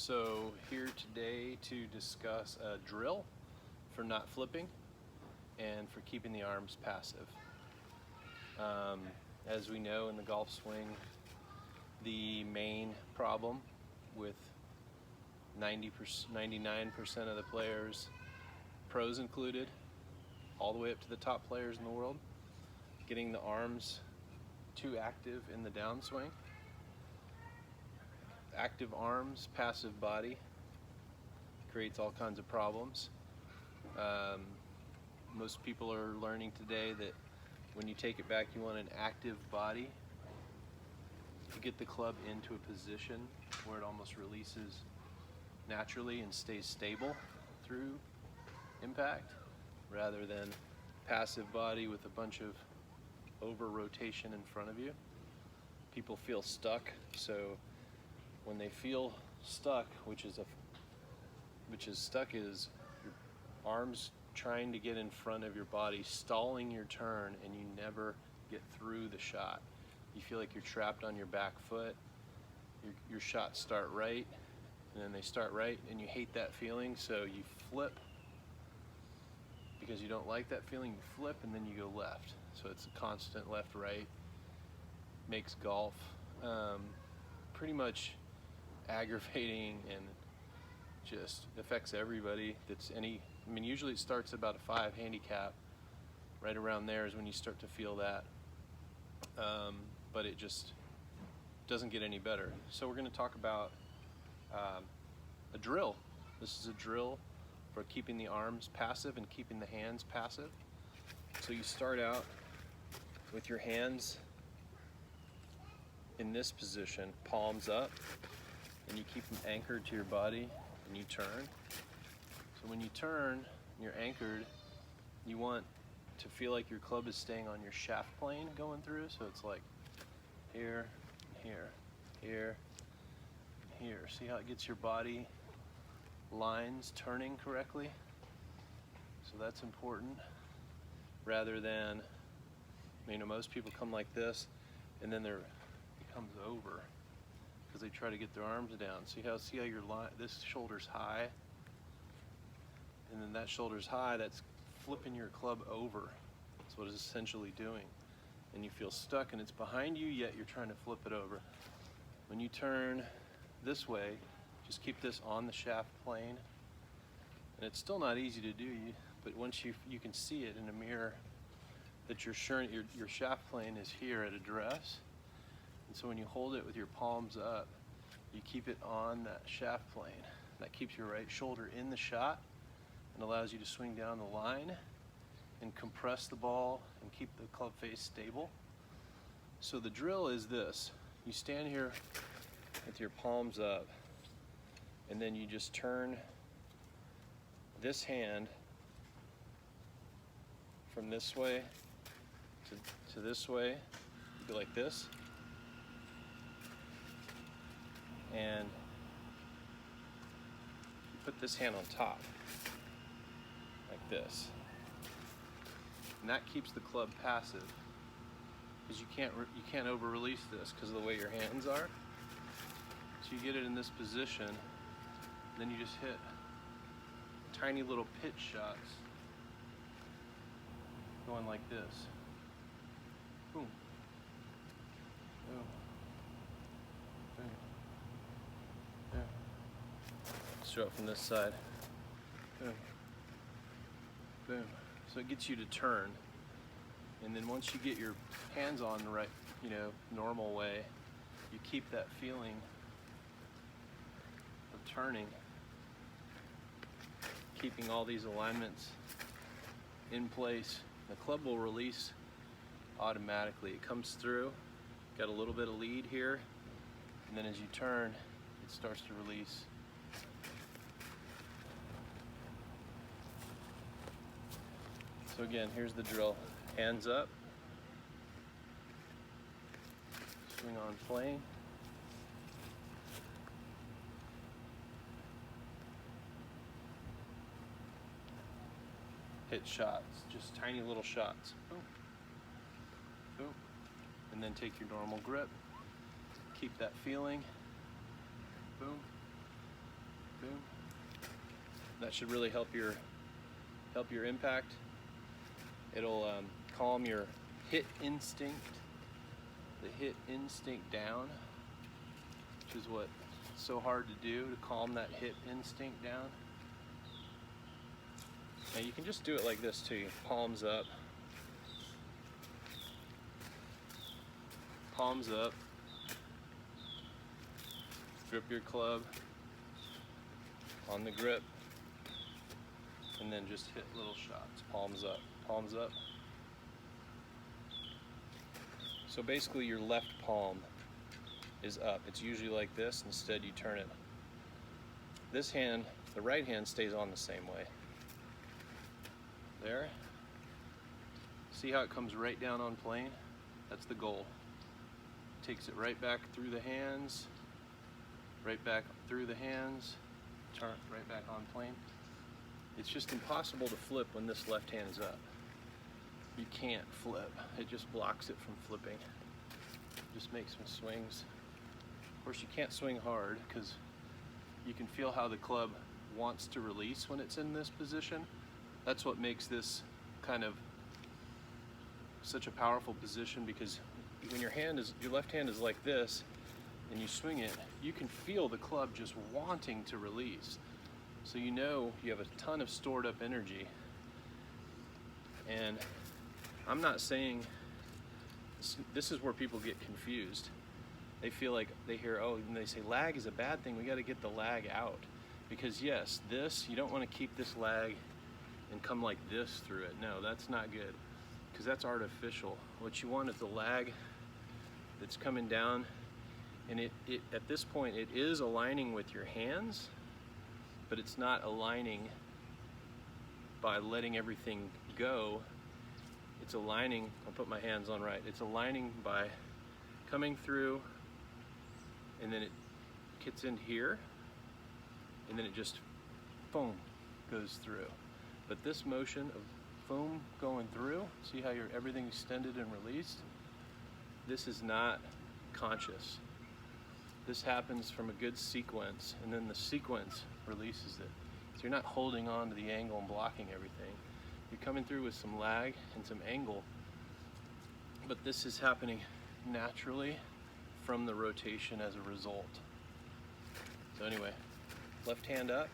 So here today to discuss a drill for not flipping and for keeping the arms passive. As we know in the golf swing, the main problem with 99% of the players, pros included, all the way up to the top players in the world, getting the arms too active in the downswing. Active arms, passive body creates all kinds of problems. Most people are learning today that when you take it back, you want an active body to get the club into a position where it almost releases naturally and stays stable through impact, rather than passive body with a bunch of over rotation in front of you. People feel stuck, so when they feel stuck, which is your arms trying to get in front of your body, stalling your turn, and you never get through the shot. You feel like you're trapped on your back foot. Your shots start right, and then they start right, and you hate that feeling, so you flip. Because you don't like that feeling, you flip, and then you go left. So it's a constant left-right. Makes golf pretty much aggravating and just affects everybody that's usually it starts about a 5 handicap. Right around there is when you start to feel that, but it just doesn't get any better. So we're going to talk about a drill. This is a drill for keeping the arms passive and keeping the hands passive. So you start out with your hands in this position, palms up, and you keep them anchored to your body, and you turn. So when you turn, you're anchored, you want to feel like your club is staying on your shaft plane going through, so it's like here, here, here, here. See how it gets your body lines turning correctly? So that's important, rather than, most people come like this, and then it comes over, because they try to get their arms down. See how your line, this shoulder's high, and then that shoulder's high, that's flipping your club over. That's what it's essentially doing. And you feel stuck, and it's behind you, yet you're trying to flip it over. When you turn this way, just keep this on the shaft plane. And it's still not easy to do, but once you can see it in a mirror, that your shaft plane is here at address. And so when you hold it with your palms up, you keep it on that shaft plane. That keeps your right shoulder in the shot and allows you to swing down the line and compress the ball and keep the club face stable. So the drill is this. You stand here with your palms up, and then you just turn this hand from this way to this way. You go like this. And you put this hand on top, like this. And that keeps the club passive, because you can't over-release this because of the way your hands are. So you get it in this position, and then you just hit tiny little pitch shots, going like this. Boom. Boom. Boom. Boom. Let's throw it from this side. Boom. Boom. So it gets you to turn. And then once you get your hands on the right, normal way, you keep that feeling of turning, keeping all these alignments in place. The club will release automatically. It comes through, got a little bit of lead here, and then as you turn, it starts to release. So again, here's the drill. Hands up, swing on plane, hit shots, just tiny little shots. Boom, boom, and then take your normal grip, keep that feeling, boom, That should really help your impact. It'll calm your hit instinct, the hit instinct down, which is what's so hard to do, to calm that hit instinct down. Now you can just do it like this too, palms up. Palms up. Grip your club on the grip, and then just hit little shots. Palms up, palms up. So basically your left palm is up. It's usually like this. Instead you turn it. This hand, the right hand, stays on the same way. There. See how it comes right down on plane? That's the goal. Takes it right back through the hands, right back through the hands, turn right back on plane. It's just impossible to flip when this left hand is up. You can't flip. It just blocks it from flipping. Just make some swings. Of course, you can't swing hard because you can feel how the club wants to release when it's in this position. That's what makes this kind of such a powerful position, because when your left hand is like this and you swing it, you can feel the club just wanting to release. So you know you have a ton of stored up energy. And I'm not saying, this is where people get confused. They feel like they hear, oh, and they say lag is a bad thing, we got to get the lag out. Because yes, you don't want to keep this lag and come like this through it. No, that's not good, because that's artificial. What you want is the lag that's coming down, and it at this point it is aligning with your hands, but it's not aligning by letting everything go. It's aligning, I'll put my hands on right, it's aligning by coming through, and then it gets in here, and then it just boom goes through. But this motion of foam going through, see how everything's extended and released? This is not conscious. This happens from a good sequence, and then the sequence releases it. So you're not holding on to the angle and blocking everything. You're coming through with some lag and some angle, but this is happening naturally from the rotation as a result. So anyway, left hand up,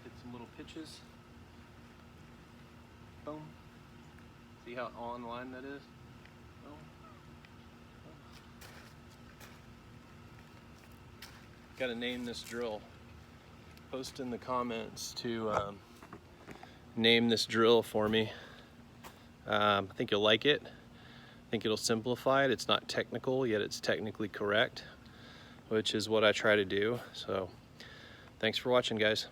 hit some little pitches, boom. See how on line that is? Boom. Boom. Got to name this drill. Post in the comments to name this drill for me. I think you'll like it. I think it'll simplify it. It's not technical, yet it's technically correct, which is what I try to do. So thanks for watching, guys.